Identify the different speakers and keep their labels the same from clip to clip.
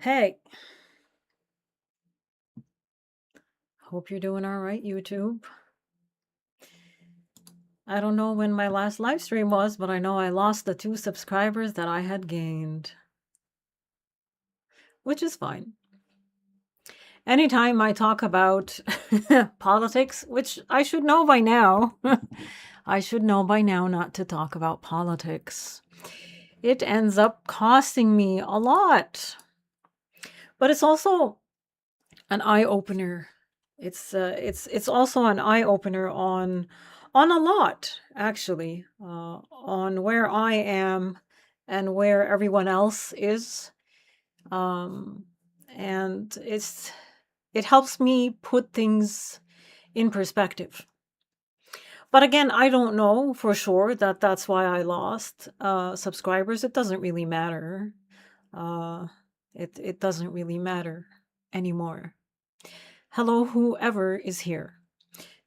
Speaker 1: Hey, hope you're doing all right, YouTube. I don't know when my last live stream was, but I know I lost the 2 subscribers that I had gained, which is fine. Anytime I talk about politics, which I should know by now, I should know by now not to talk about politics. It ends up costing me a lot. But it's also an eye-opener. It's also an eye-opener on a lot, actually, on where I am and where everyone else is. Um, and it helps me put things in perspective. But again, I don't know for sure that that's why I lost subscribers. It doesn't really matter. Uh, it doesn't really matter anymore. Hello, whoever is here.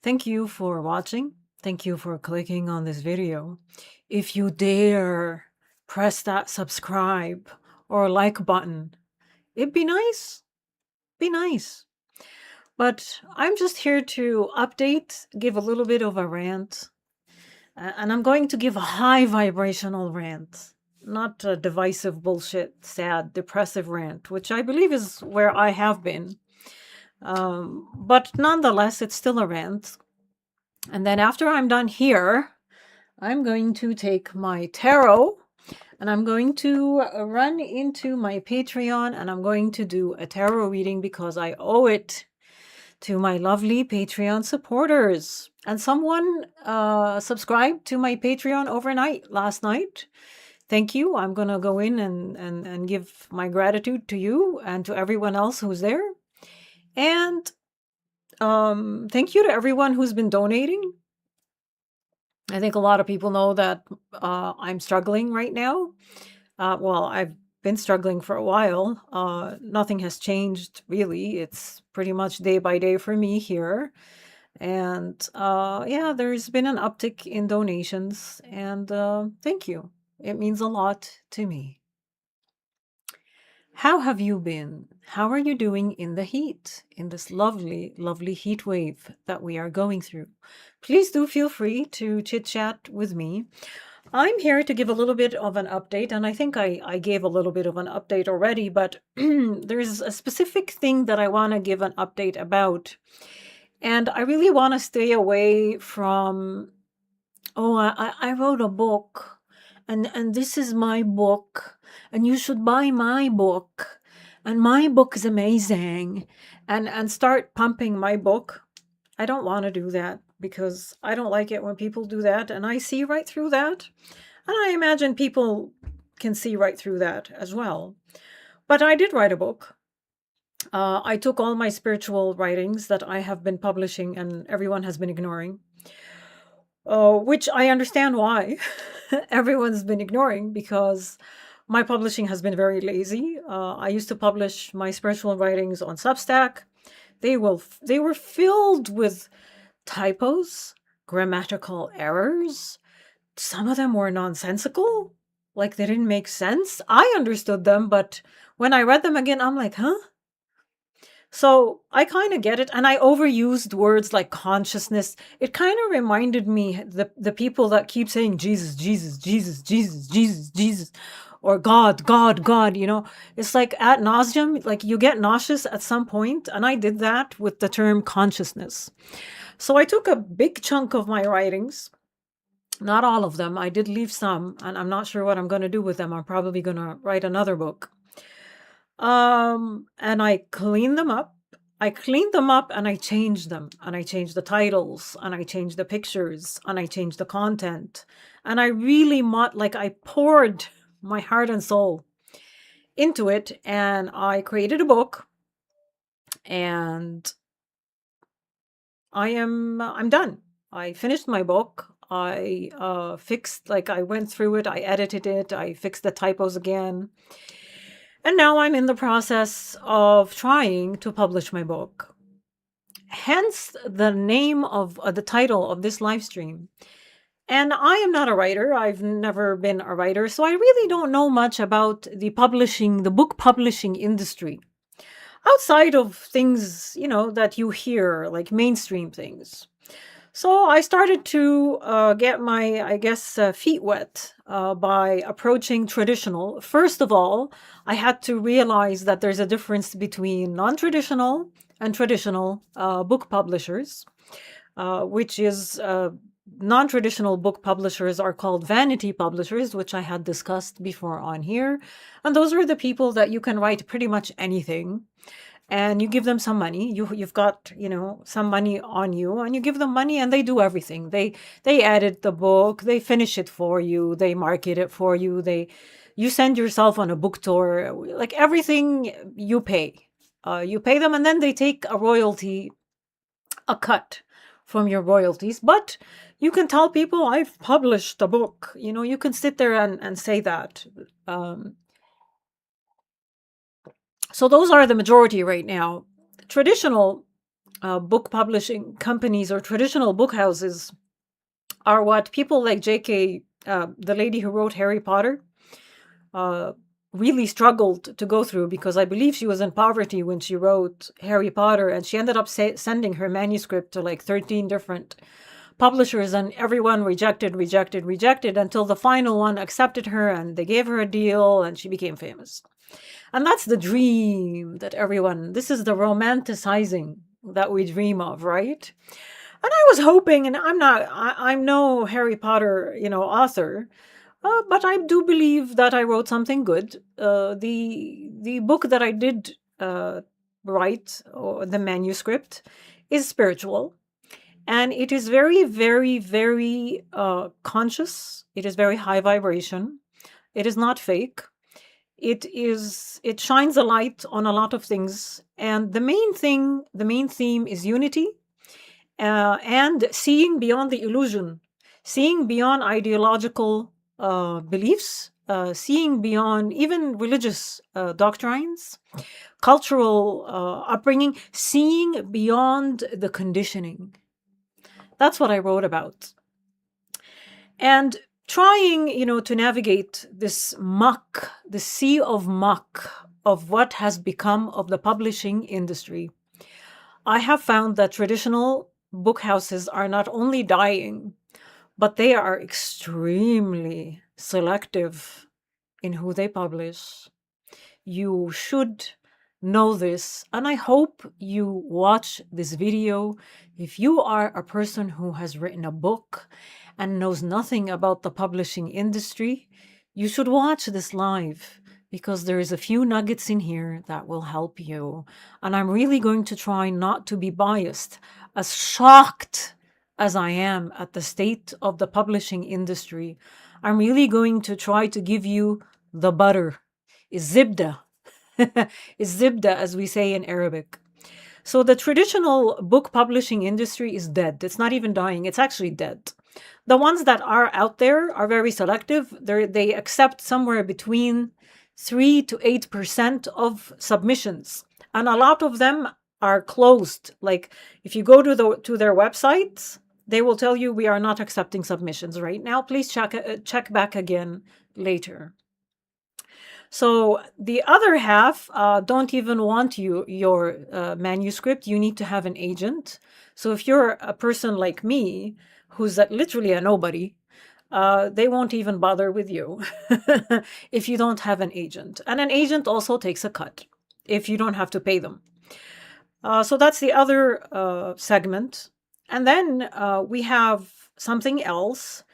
Speaker 1: Thank you for watching. Thank you for clicking on this video. If you dare press that subscribe or like button, it'd be nice. Be nice. But I'm just here to update, give a little bit of a rant. And I'm going to give a high vibrational rant, not a divisive bullshit, sad, depressive rant, which I believe is where I have been. But nonetheless, it's still a rant. And then after I'm done here, I'm going to take my tarot and I'm going to run into my Patreon and I'm going to do a tarot reading because I owe it to my lovely Patreon supporters. And someone subscribed to my Patreon overnight last night. Thank you. I'm going to go in and give my gratitude to you and to everyone else who's there. And thank you to everyone who's been donating. I think a lot of people know that I'm struggling right now. Well, I've been struggling for a while. Nothing has changed really. It's pretty much day by day for me here. And yeah, there's been an uptick in donations. And thank you. It means a lot to me. How have you been? How are you doing in the heat, in this lovely, lovely heat wave that we are going through? Please do feel free to chit chat with me. I'm here to give a little bit of an update, and I think I gave a little bit of an update already, but there's a specific thing that I want to give an update about. And I really want to stay away from, oh, I wrote a book, and this is my book, and you should buy my book, and my book is amazing, and start pumping my book. I don't want to do that because I don't like it when people do that, and I see right through that. And I imagine people can see right through that as well. But I did write a book. I took all my spiritual writings that I have been publishing and everyone has been ignoring, which I understand why everyone's been ignoring because my publishing has been very lazy. I used to publish my spiritual writings on Substack. They were filled with typos, grammatical errors. Some of them were nonsensical, like they didn't make sense. I understood them, but when I read them again, I'm like, huh? So I kind of get it. And I overused words like consciousness. It kind of reminded me the people that keep saying Jesus, Jesus, Jesus, Jesus, Jesus, Jesus, or God, God, God, you know, it's like ad nauseum, like you get nauseous at some point. And I did that with the term consciousness. So I took a big chunk of my writings, not all of them. I did leave some, and I'm not sure what I'm going to do with them. I'm probably going to write another book. And I cleaned them up. I cleaned them up and I changed them. And I changed the titles and I changed the pictures and I changed the content. And I really I poured my heart and soul into it. And I created a book. And I'm done. I finished my book. I I went through it, I edited it, I fixed the typos again. And now I'm in the process of trying to publish my book. Hence the name of the title of this live stream. And I am not a writer. I've never been a writer. So I really don't know much about the book publishing industry outside of things, that you hear, like mainstream things. So I started to get my, I guess, feet wet by approaching traditional. First of all, I had to realize that there's a difference between non traditional and traditional book publishers, which is non traditional book publishers are called vanity publishers, which I had discussed before on here. And those are the people that you can write pretty much anything and you give them some money. You've got, some money on you, and you give them money and they do everything. They edit the book, they finish it for you, they market it for you, you send yourself on a book tour, like everything you pay. You pay them, and then they take a cut from your royalties. But you can tell people, I've published a book. You can sit there and say that. So those are the majority right now. Traditional book publishing companies or traditional book houses are what people like J.K., the lady who wrote Harry Potter, really struggled to go through, because I believe she was in poverty when she wrote Harry Potter, and she ended up sending her manuscript to like 13 different publishers, and everyone rejected until the final one accepted her and they gave her a deal and she became famous. And that's the dream that this is the romanticizing that we dream of, right? And I was hoping, and I'm no Harry Potter, author, but I do believe that I wrote something good. The book that I did write, or the manuscript, is spiritual, and it is very, very, very conscious. It is very high vibration. It is not fake. It shines a light on a lot of things, and the main theme is unity, and seeing beyond the illusion, seeing beyond ideological beliefs, seeing beyond even religious doctrines, cultural upbringing, seeing beyond the conditioning. That's what I wrote about. And trying, to navigate this muck, the sea of muck of what has become of the publishing industry, I have found that traditional book houses are not only dying, but they are extremely selective in who they publish. You should know this, and I hope you watch this video. If you are a person who has written a book and knows nothing about the publishing industry, you should watch this live, because there is a few nuggets in here that will help you. And I'm really going to try not to be biased. As shocked as I am at the state of the publishing industry, I'm really going to try to give you the butter. Zibda. Zibda, as we say in Arabic. So the traditional book publishing industry is dead. It's not even dying. It's actually dead. The ones that are out there are very selective. They accept somewhere between 3 to 8% of submissions. And a lot of them are closed. Like if you go to their websites, they will tell you, we are not accepting submissions right now. Please check back again later. So the other half don't even want your manuscript. You need to have an agent. So if you're a person like me, who's literally a nobody, they won't even bother with you if you don't have an agent. And an agent also takes a cut if you don't have to pay them. So that's the other segment. And then we have something else.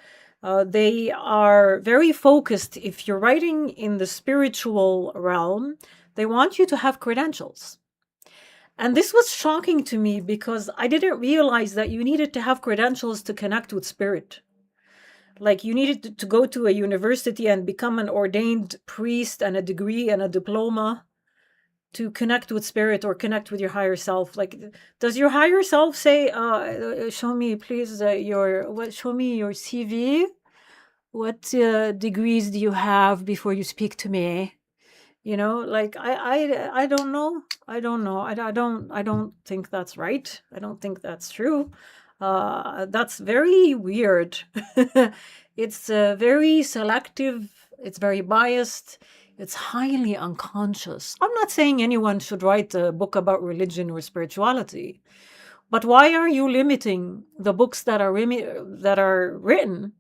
Speaker 1: They are very focused. If you're writing in the spiritual realm, they want you to have credentials. And this was shocking to me, because I didn't realize that you needed to have credentials to connect with spirit. Like you needed to go to a university and become an ordained priest and a degree and a diploma to connect with spirit or connect with your higher self. Like, does your higher self say, show me please show me your CV? What degrees do you have before you speak to me? Like I don't know. I don't know. I don't think that's right. I don't think that's true. That's very weird. It's very selective, it's very biased, it's highly unconscious. I'm not saying anyone should write a book about religion or spirituality, but why are you limiting the books that are written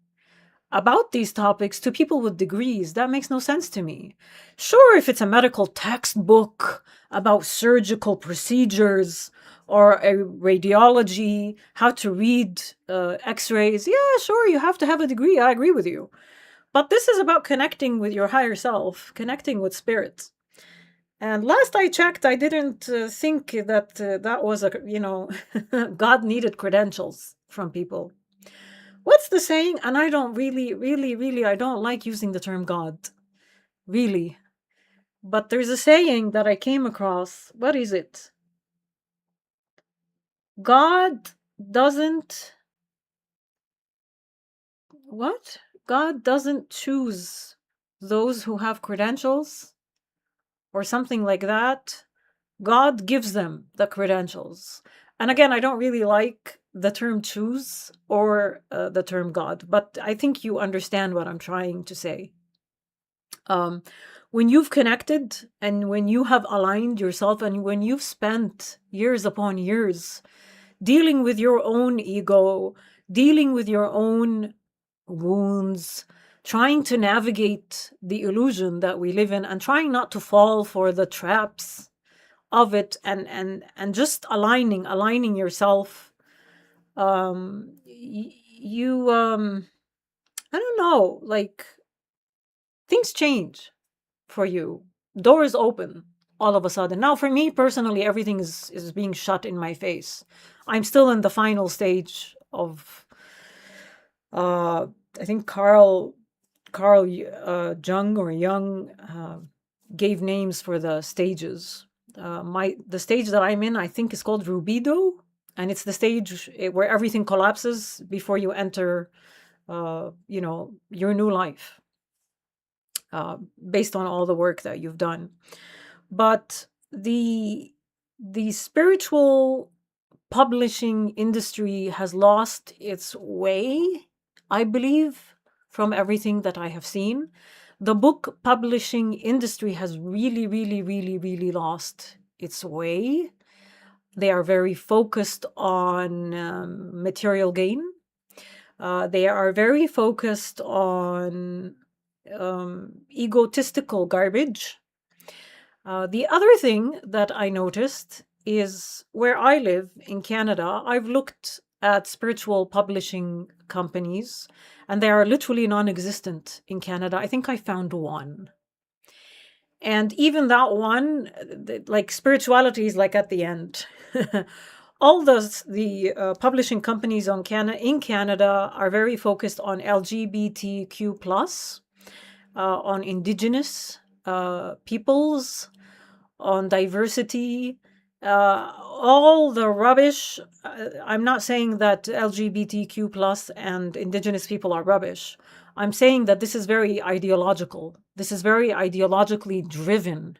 Speaker 1: about these topics to people with degrees? That makes no sense to me. Sure, if it's a medical textbook about surgical procedures or a radiology, how to read x-rays, yeah, sure, you have to have a degree. I agree with you. But this is about connecting with your higher self, connecting with spirit. And last I checked, I didn't think that that was God needed credentials from people. What's the saying? And I don't really, I don't like using the term God. Really. But there's a saying that I came across. What is it? God doesn't. What? God doesn't choose those who have credentials or something like that. God gives them the credentials. And again, I don't really like the term choose or the term God, but I think you understand what I'm trying to say. When you've connected and when you have aligned yourself and when you've spent years upon years dealing with your own ego, dealing with your own wounds, trying to navigate the illusion that we live in and trying not to fall for the traps of it, and just aligning yourself, you I don't know, like, things change for you. Doors open all of a sudden. Now, for me personally, everything is being shut in my face. I'm still in the final stage of I think Carl Jung or Young gave names for the stages. The stage that I'm in, I think, is called Rubido, and it's the stage where everything collapses before you enter, your new life, based on all the work that you've done. But the spiritual publishing industry has lost its way, I believe, from everything that I have seen. The book publishing industry has really lost its way. They are very focused on material gain. They are very focused on egotistical garbage. The other thing that I noticed is where I live in Canada, I've looked at spiritual publishing companies, and they are literally non-existent in Canada. I think I found one. And even that one, like, spirituality is like at the end. All the publishing companies in Canada are very focused on LGBTQ plus, on Indigenous peoples, on diversity, all the rubbish. I'm not saying that LGBTQ plus and Indigenous people are rubbish. I'm saying that this is very ideological. This is very ideologically driven.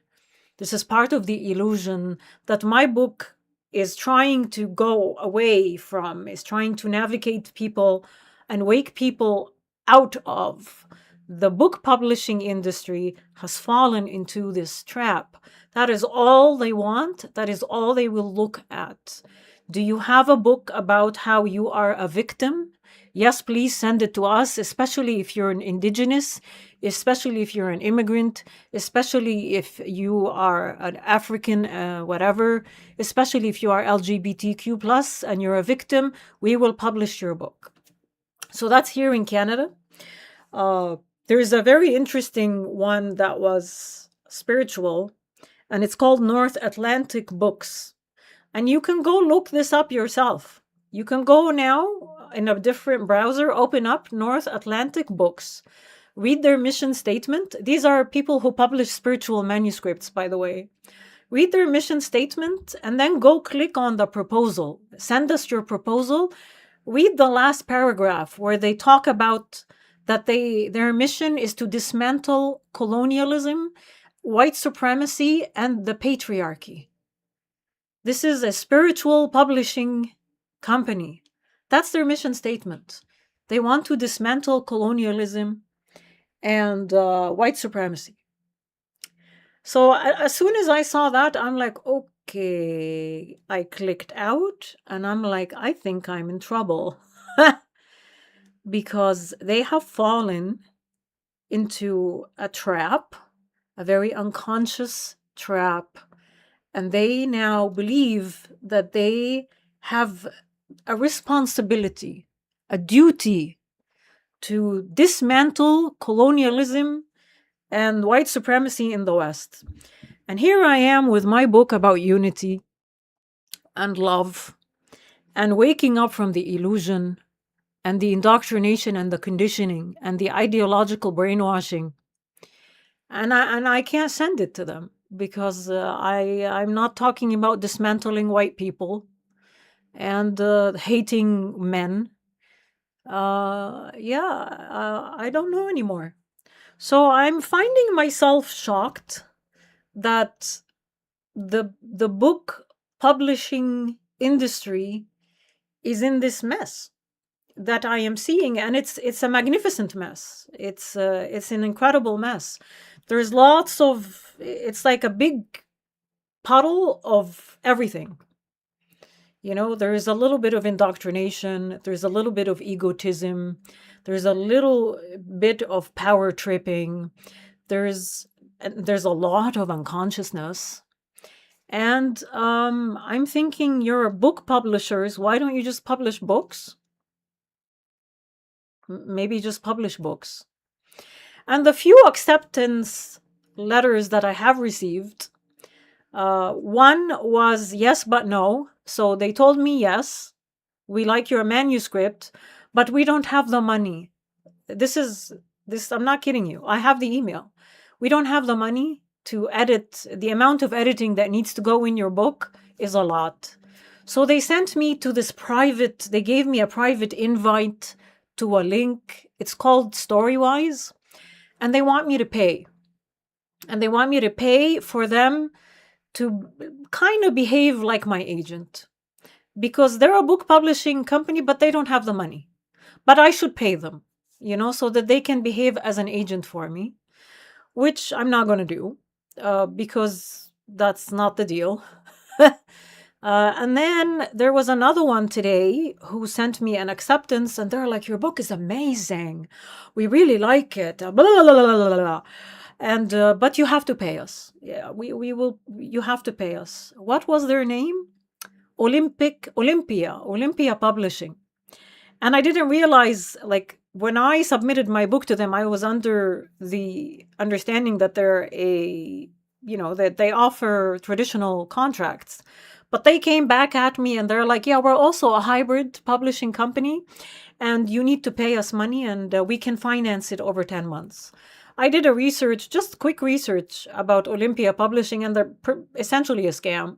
Speaker 1: This is part of the illusion that my book is trying to go away from, is trying to navigate people and wake people out of. The book publishing industry has fallen into this trap. That is all they want. That is all they will look at. Do you have a book about how you are a victim? Yes, please send it to us, especially if you're an Indigenous, especially if you're an immigrant, especially if you are an African, whatever, especially if you are LGBTQ plus and you're a victim, we will publish your book. So that's here in Canada. There's a very interesting one that was spiritual, and it's called North Atlantic Books. And you can go look this up yourself. You can go now in a different browser, open up North Atlantic Books, read their mission statement. These are people who publish spiritual manuscripts, by the way. Read their mission statement and then go click on the proposal. Send us your proposal. Read the last paragraph where they talk about that their mission is to dismantle colonialism, white supremacy, and the patriarchy. This is a spiritual publishing company That's their mission statement. They want to dismantle colonialism and white supremacy. So as soon as I saw that, I'm like, okay. I clicked out and I'm like, I think I'm in trouble because they have fallen into a trap, a very unconscious trap. And they now believe that they have a responsibility, a duty to dismantle colonialism and white supremacy in the West. And here I am with my book about unity and love and waking up from the illusion and the indoctrination and the conditioning and the ideological brainwashing. And I can't send it to them because I'm not talking about dismantling white people and hating men. I don't know anymore. So I'm finding myself shocked that the book publishing industry is in this mess that I am seeing, and it's a magnificent mess. It's an incredible mess. There's lots of, it's like a big puddle of everything. There is a little bit of indoctrination, there's a little bit of egotism, there's a little bit of power tripping, there's a lot of unconsciousness. And I'm thinking, you're book publishers, why don't you just publish books? Maybe just publish books. And the few acceptance letters that I have received, one was yes but no. So they told me, yes, we like your manuscript, but we don't have the money. This, I'm not kidding you. I have the email. We don't have the money to edit. The amount of editing that needs to go in your book is a lot. So they sent me to they gave me a private invite to a link. It's called Storywise. And they want me to pay. And they want me to pay for them to kind of behave like my agent. Because they're a book publishing company, but they don't have the money. But I should pay them, so that they can behave as an agent for me, which I'm not going to do because that's not the deal. And then there was another one today who sent me an acceptance, and they're like, your book is amazing. We really like it. Blah, blah, blah, blah, blah, blah. And but you have to pay us. Yeah, we will. You have to pay us. What was their name? Olympia Publishing. And I didn't realize, like, when I submitted my book to them, I was under the understanding that that they offer traditional contracts. But they came back at me and they're like, yeah, we're also a hybrid publishing company and you need to pay us money and we can finance it over 10 months. I did a research, just quick research about Olympia Publishing, and they're essentially a scam.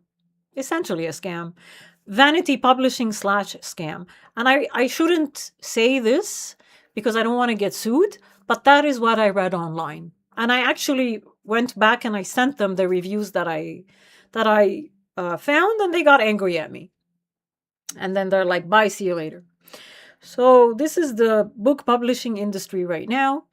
Speaker 1: Vanity publishing / scam. And I shouldn't say this because I don't want to get sued, but that is what I read online. And I actually went back and I sent them the reviews that I found, and they got angry at me. And then they're like, bye, see you later. So this is the book publishing industry right now.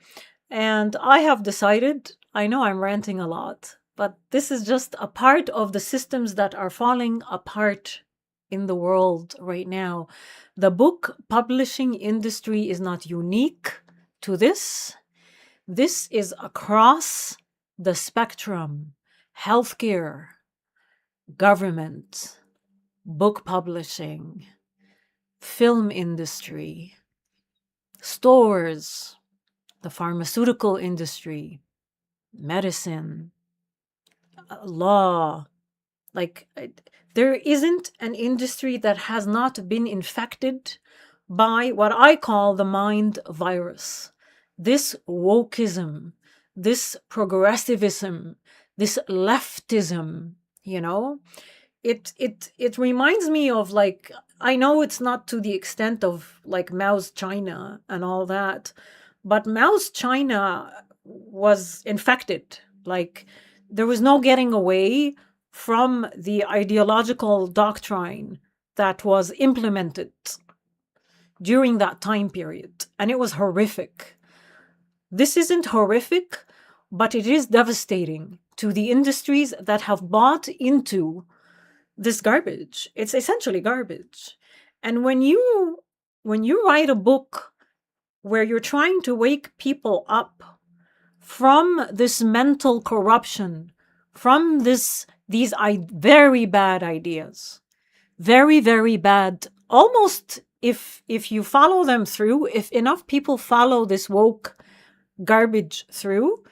Speaker 1: And I have decided, I know I'm ranting a lot, but this is just a part of the systems that are falling apart in the world right now. The book publishing industry is not unique to this. This is across the spectrum. Healthcare, government, book publishing, film industry, stores, the pharmaceutical industry, medicine, law. Like, there isn't an industry that has not been infected by what I call the mind virus. This wokeism, this progressivism, this leftism, it reminds me of, like, I know it's not to the extent of like Mao's China and all that, but Mao's China was infected. Like, there was no getting away from the ideological doctrine that was implemented. during that time period, and it was horrific. This isn't horrific, but it is devastating to the industries that have bought into this garbage. It's essentially garbage. And when you write a book where you're trying to wake people up from this mental corruption, from these very bad ideas, very, very bad, almost, if you follow them through, if enough people follow this woke garbage through,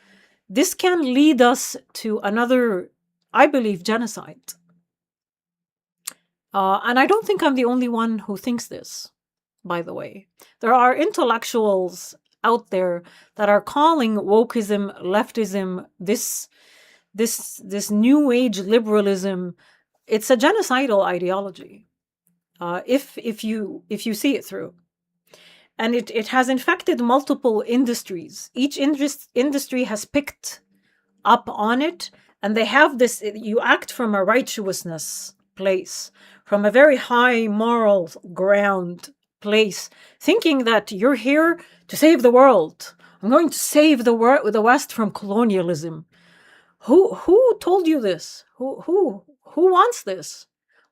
Speaker 1: this can lead us to another, I believe, genocide. And I don't think I'm the only one who thinks this, by the way. There are intellectuals out there that are calling wokeism, leftism, this new age liberalism, it's a genocidal ideology. If you see it through. And it has infected multiple industries. Each industry has picked up on it, and they have this, you act from a righteousness place, from a very high moral ground place, thinking that you're here to save the world. I'm going to save the West from colonialism. Who told you this? Who wants this?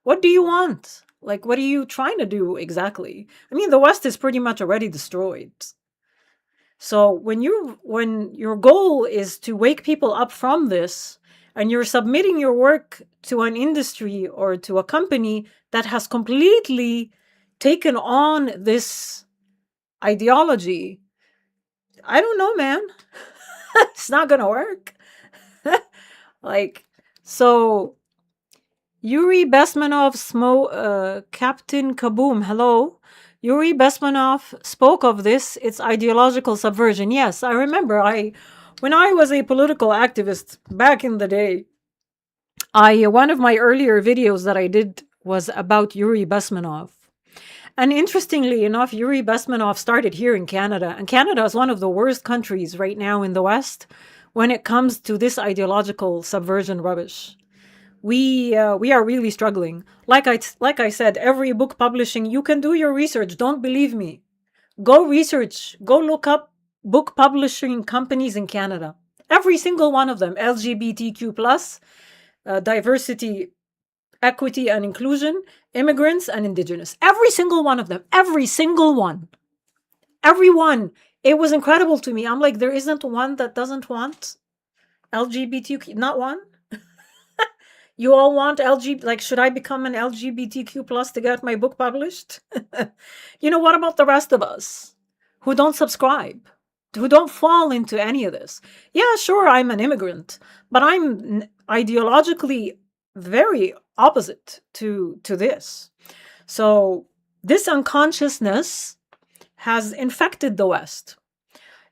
Speaker 1: What do you want? Like, what are you trying to do exactly? I mean, the West is pretty much already destroyed. So when your goal is to wake people up from this, and you're submitting your work to an industry or to a company that has completely taken on this ideology, I don't know, man. It's not gonna work. Like, so Yuri Besmanov, Captain Kaboom, hello. Yuri Besmanov spoke of this, its ideological subversion. Yes, I remember. When I was a political activist back in the day, one of my earlier videos that I did was about Yuri Besmanov. And interestingly enough, Yuri Besmanov started here in Canada. And Canada is one of the worst countries right now in the West when it comes to this ideological subversion rubbish. We are really struggling. Like I said, every book publishing, you can do your research. Don't believe me. Go research. Go look up book publishing companies in Canada. Every single one of them, LGBTQ+, diversity, equity and inclusion, immigrants and indigenous. Every single one of them. Every single one. Every one. It was incredible to me. I'm like, there isn't one that doesn't want LGBTQ, not one. You all want like, should I become an LGBTQ+ to get my book published? What about the rest of us who don't subscribe, who don't fall into any of this? Yeah, sure, I'm an immigrant, but I'm ideologically very opposite to this. So this unconsciousness has infected the West.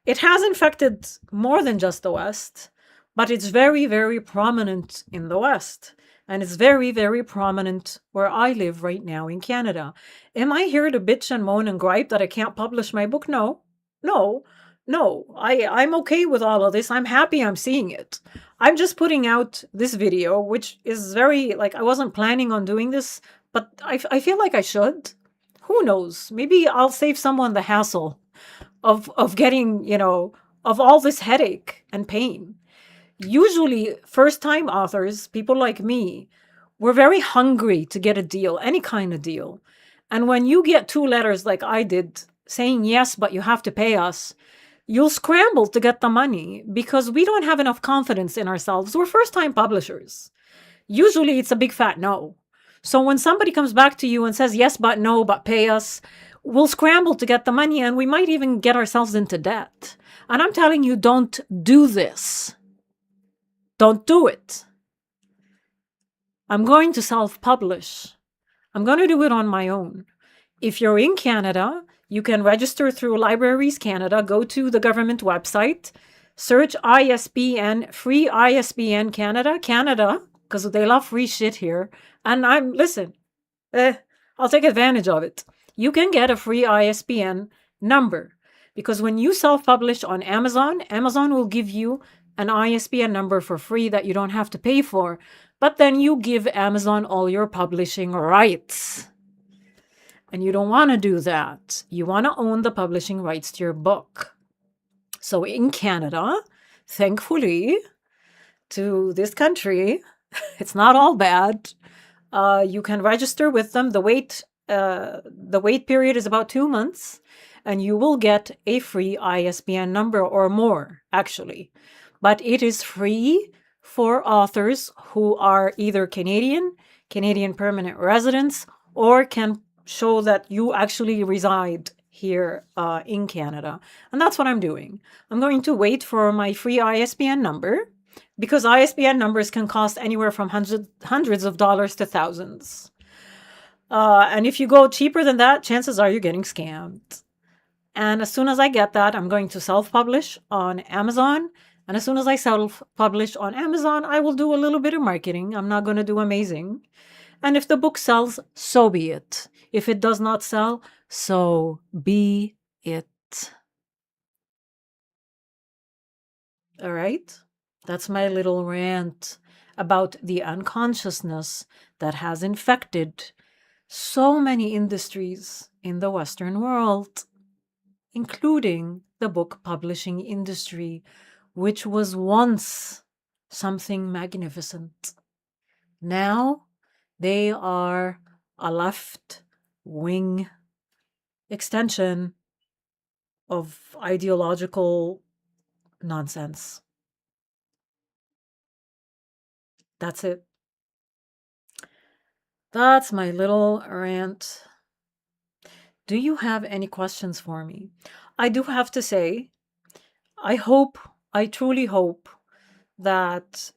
Speaker 1: It has infected more than just the West, but it's very, very prominent in the West. And it's very, very prominent where I live right now in Canada. Am I here to bitch and moan and gripe that I can't publish my book? No. I'm okay with all of this. I'm happy I'm seeing it. I'm just putting out this video, which is very, like, I wasn't planning on doing this, but I feel like I should. Who knows? Maybe I'll save someone the hassle of getting, of all this headache and pain. Usually, first-time authors, people like me, we're very hungry to get a deal, any kind of deal. And when you get 2 letters like I did, saying yes, but you have to pay us, you'll scramble to get the money because we don't have enough confidence in ourselves. We're first-time publishers. Usually, it's a big fat no. So when somebody comes back to you and says yes, but no, but pay us, we'll scramble to get the money, and we might even get ourselves into debt. And I'm telling you, don't do this. Don't do it. I'm going to self-publish. I'm going to do it on my own. If you're in Canada, you can register through Libraries Canada. Go to the government website. Search ISBN, free ISBN Canada, because they love free shit here. And I'll take advantage of it. You can get a free ISBN number. Because when you self-publish on Amazon, Amazon will give you an ISBN number for free that you don't have to pay for. But then you give Amazon all your publishing rights. And you don't want to do that. You want to own the publishing rights to your book. So in Canada, thankfully, to this country, it's not all bad. You can register with them. The wait period is about 2 months, and you will get a free ISBN number or more, actually. But it is free for authors who are either Canadian permanent residents, or can show that you actually reside here in Canada. And that's what I'm doing. I'm going to wait for my free ISBN number, because ISBN numbers can cost anywhere from hundreds of dollars to thousands. And if you go cheaper than that, chances are you're getting scammed. And as soon as I get that, I'm going to self-publish on Amazon. And as soon as I self-publish on Amazon, I will do a little bit of marketing. I'm not going to do amazing. And if the book sells, so be it. If it does not sell, so be it. All right? That's my little rant about the unconsciousness that has infected so many industries in the Western world, including the book publishing industry, which was once something magnificent. Now they are a left-wing extension of ideological nonsense. That's it. That's my little rant. Do you have any questions for me? I do have to say, I truly hope that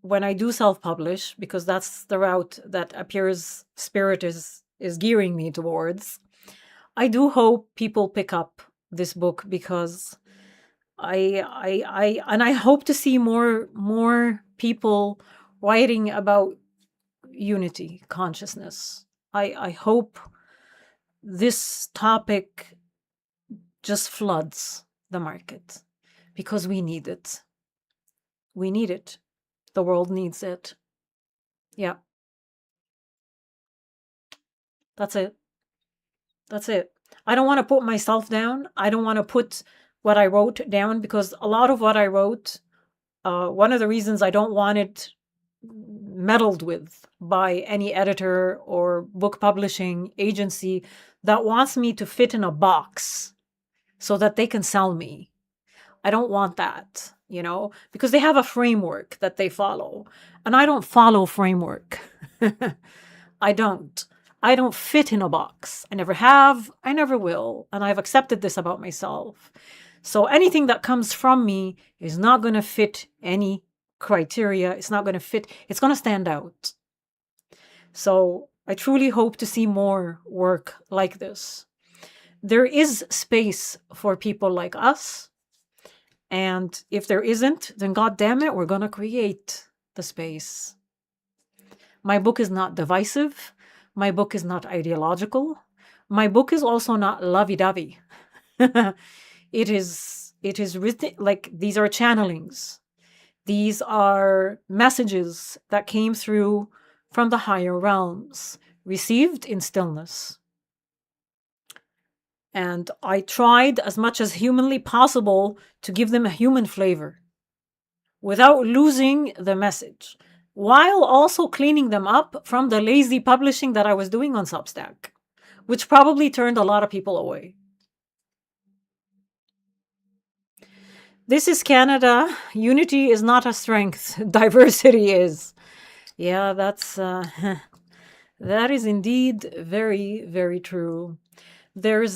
Speaker 1: when I do self-publish, because that's the route that Appear's Spirit is gearing me towards, I do hope people pick up this book, because I hope to see more people writing about unity consciousness. I hope this topic just floods the market, because we need it. We need it. The world needs it. Yeah. That's it. That's it. I don't want to put myself down. I don't want to put what I wrote down, because a lot of what I wrote, one of the reasons I don't want it meddled with by any editor or book publishing agency that wants me to fit in a box so that they can sell me. I don't want that, because they have a framework that they follow, and I don't follow framework. I don't. I don't fit in a box. I never have, I never will, and I've accepted this about myself. So anything that comes from me is not going to fit any criteria. It's not going to fit. It's going to stand out. So I truly hope to see more work like this. There is space for people like us. And if there isn't, then God damn it, we're going to create the space. My book is not divisive. My book is not ideological. My book is also not lovey-dovey. It is written like these are channelings. These are messages that came through from the higher realms, received in stillness. And I tried as much as humanly possible to give them a human flavor without losing the message, while also cleaning them up from the lazy publishing that I was doing on Substack, which probably turned a lot of people away. This is Canada. Unity is not a strength. Diversity is. Yeah, that is indeed very, very true. There's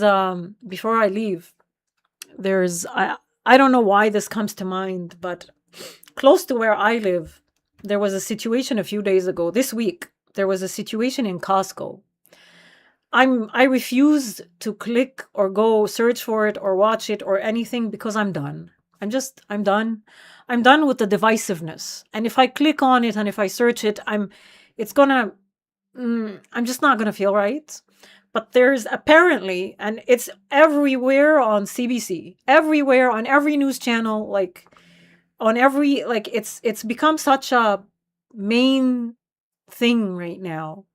Speaker 1: before I leave, I don't know why this comes to mind, but close to where I live, there was a situation a few days ago. This week, there was a situation in Costco. I refuse to click or go search for it or watch it or anything, because I'm done. I'm done. I'm done with the divisiveness. And if I click on it and if I search it, I'm just not gonna feel right. But there's apparently, and it's everywhere on CBC, everywhere on every news channel, like on every, like it's become such a main thing right now.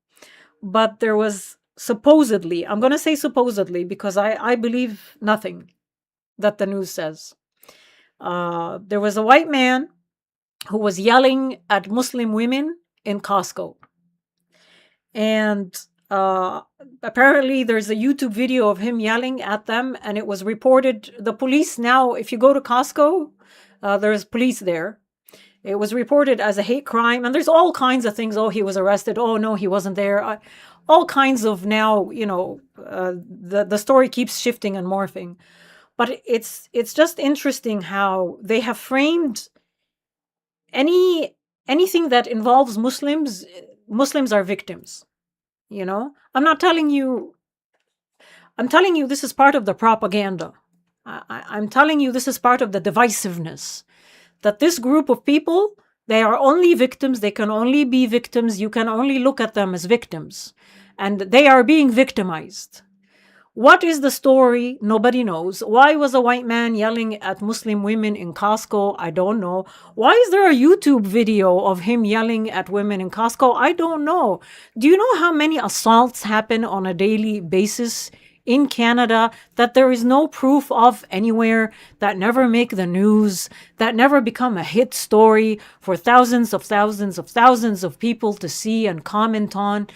Speaker 1: But there was supposedly, I'm going to say supposedly because I believe nothing that the news says. There was a white man who was yelling at Muslim women in Costco. And apparently there's a YouTube video of him yelling at them, and it was reported. The police now, if you go to Costco, there's police there. It was reported as a hate crime, and there's all kinds of things. Oh, he was arrested. Oh, no, he wasn't there. All kinds of now, the story keeps shifting and morphing. But it's just interesting how they have framed anything that involves Muslims. Muslims are victims. I'm telling you this is part of the propaganda. I'm telling you this is part of the divisiveness. That this group of people, they are only victims. They can only be victims. You can only look at them as victims. And they are being victimized. What is the story? Nobody knows. Why was a white man yelling at Muslim women in Costco? I don't know. Why is there a YouTube video of him yelling at women in Costco? I don't know. Do you know how many assaults happen on a daily basis in Canada that there is no proof of anywhere, that never make the news, that never become a hit story for thousands of people to see and comment on?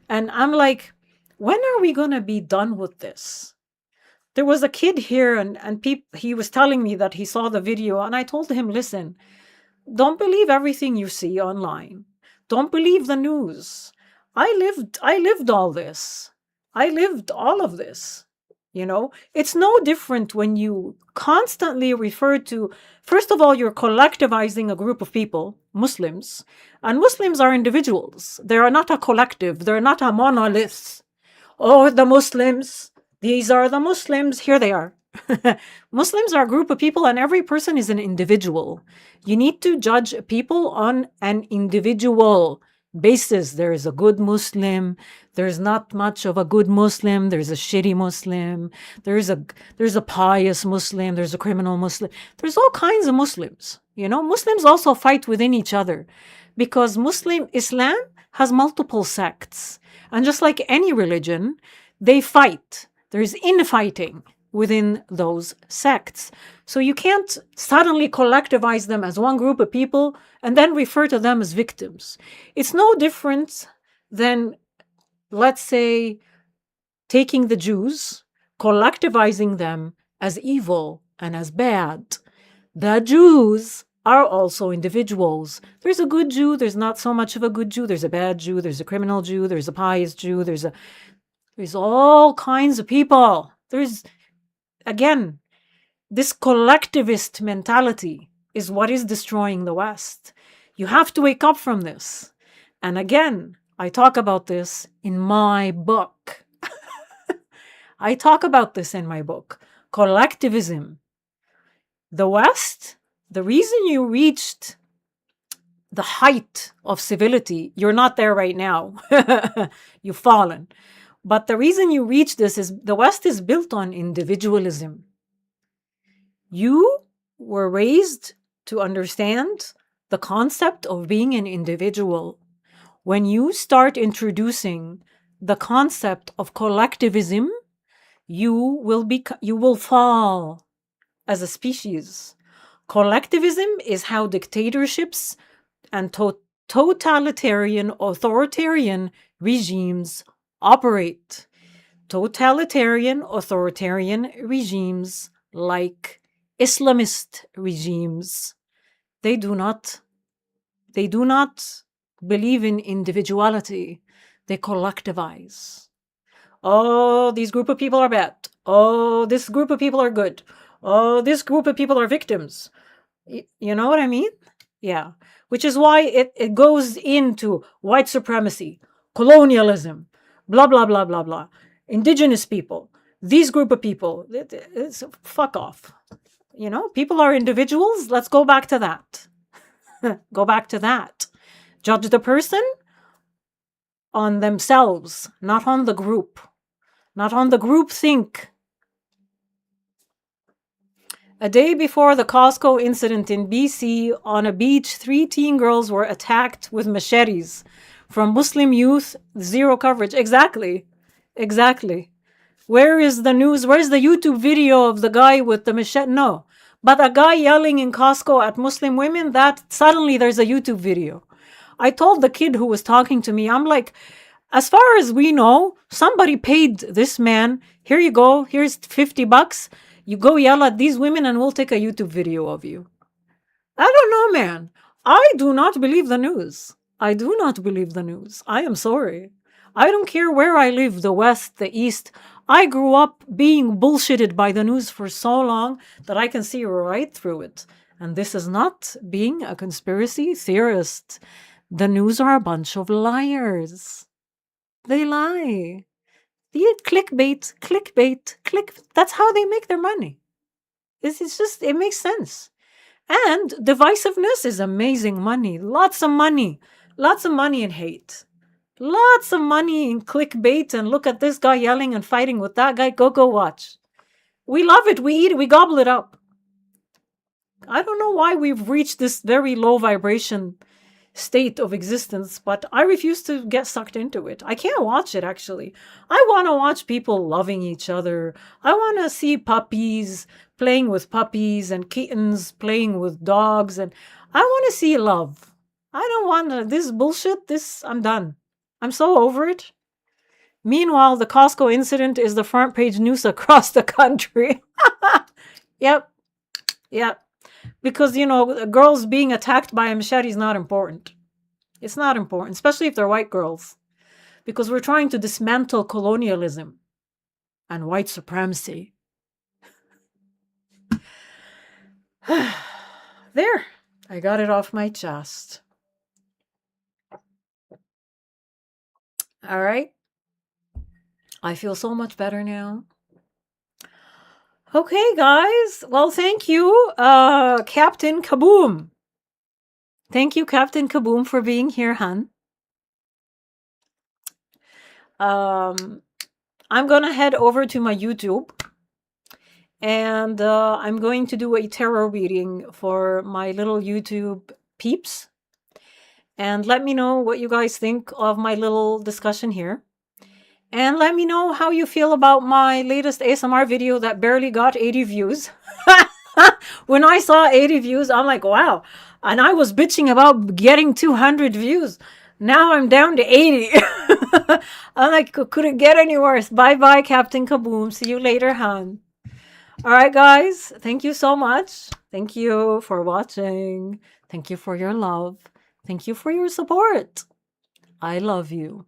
Speaker 1: And I'm like, when are we going to be done with this? There was a kid here and he was telling me that he saw the video, and I told him, listen, don't believe everything you see online. Don't believe the news. I lived all this. I lived all of this. It's no different when you constantly refer to, first of all, you're collectivizing a group of people, Muslims, and Muslims are individuals. They are not a collective. They're not a monolith. Oh, the Muslims, these are the Muslims. Here they are. Muslims are a group of people, and every person is an individual. You need to judge people on an individual basis. There is a good Muslim. There's not much of a good Muslim. There's a shitty Muslim. There's a pious Muslim. There's a criminal Muslim. There's all kinds of Muslims. Muslims also fight within each other because Islam has multiple sects. And just like any religion, they fight. There's infighting within those sects. So you can't suddenly collectivize them as one group of people and then refer to them as victims. It's no different than, let's say, taking the Jews, collectivizing them as evil and as bad. The Jews are also individuals. There's a good Jew, there's not so much of a good Jew, there's a bad Jew, there's a criminal Jew, there's a pious Jew, there's all kinds of people. Again, this collectivist mentality is what is destroying the West. You have to wake up from this. And again, I talk about this in my book. I talk about this in my book, Collectivism. The West, the reason you reached the height of civility, you're not there right now. You've fallen. But the reason you reach this is the West is built on individualism. You were raised to understand the concept of being an individual. When you start introducing the concept of collectivism, you will fall as a species. Collectivism is how dictatorships and totalitarian, authoritarian regimes operate. Totalitarian, authoritarian regimes like Islamist regimes, they do not believe in individuality. They collectivize. Oh, these group of people are bad. Oh, this group of people are good. Oh, this group of people are victims. You know what I mean? Yeah. Which is why it goes into white supremacy, colonialism, blah, blah, blah, blah, blah. Indigenous people, these group of people, it's fuck off. People are individuals. Let's go back to that. Go back to that. Judge the person on themselves, not on the group. Not on the group think. A day before the Costco incident in BC, on a beach, 3 teen girls were attacked with machetes from Muslim youth. Zero coverage. Exactly. Exactly. Where is the news? Where's the YouTube video of the guy with the machete? No. But a guy yelling in Costco at Muslim women, that suddenly there's a YouTube video. I told the kid who was talking to me, I'm like, as far as we know, somebody paid this man. Here you go. Here's $50. You go yell at these women and we'll take a YouTube video of you. I don't know, man. I do not believe the news. I do not believe the news. I am sorry. I don't care where I live, the West, the East. I grew up being bullshitted by the news for so long that I can see right through it. And this is not being a conspiracy theorist. The news are a bunch of liars. They lie. The clickbait, clickbait, click. That's how they make their money. It's just, it makes sense. And divisiveness is amazing money. Lots of money. Lots of money in hate. Lots of money in clickbait and look at this guy yelling and fighting with that guy. Go watch. We love it. We eat it. We gobble it up. I don't know why we've reached this very low vibration state of existence, but I refuse to get sucked into it. I can't watch it, actually. I want to watch people loving each other. I want to see puppies playing with puppies and kittens playing with dogs, and I want to see love. I don't want this bullshit. I'm done. I'm so over it. Meanwhile, the Costco incident is the front page news across the country. Yep. Because, girls being attacked by a machete is not important. It's not important, especially if they're white girls. Because we're trying to dismantle colonialism and white supremacy. There. I got it off my chest. All right. I feel so much better now. Okay, guys. Well, thank you, Captain Kaboom. Thank you, Captain Kaboom, for being here, hun. I'm going to head over to my YouTube. And I'm going to do a tarot reading for my little YouTube peeps. And let me know what you guys think of my little discussion here. And let me know how you feel about my latest ASMR video that barely got 80 views. When I saw 80 views, I'm like, wow. And I was bitching about getting 200 views. Now I'm down to 80. I'm like, couldn't get any worse. Bye-bye, Captain Kaboom. See you later, hon. All right, guys. Thank you so much. Thank you for watching. Thank you for your love. Thank you for your support. I love you.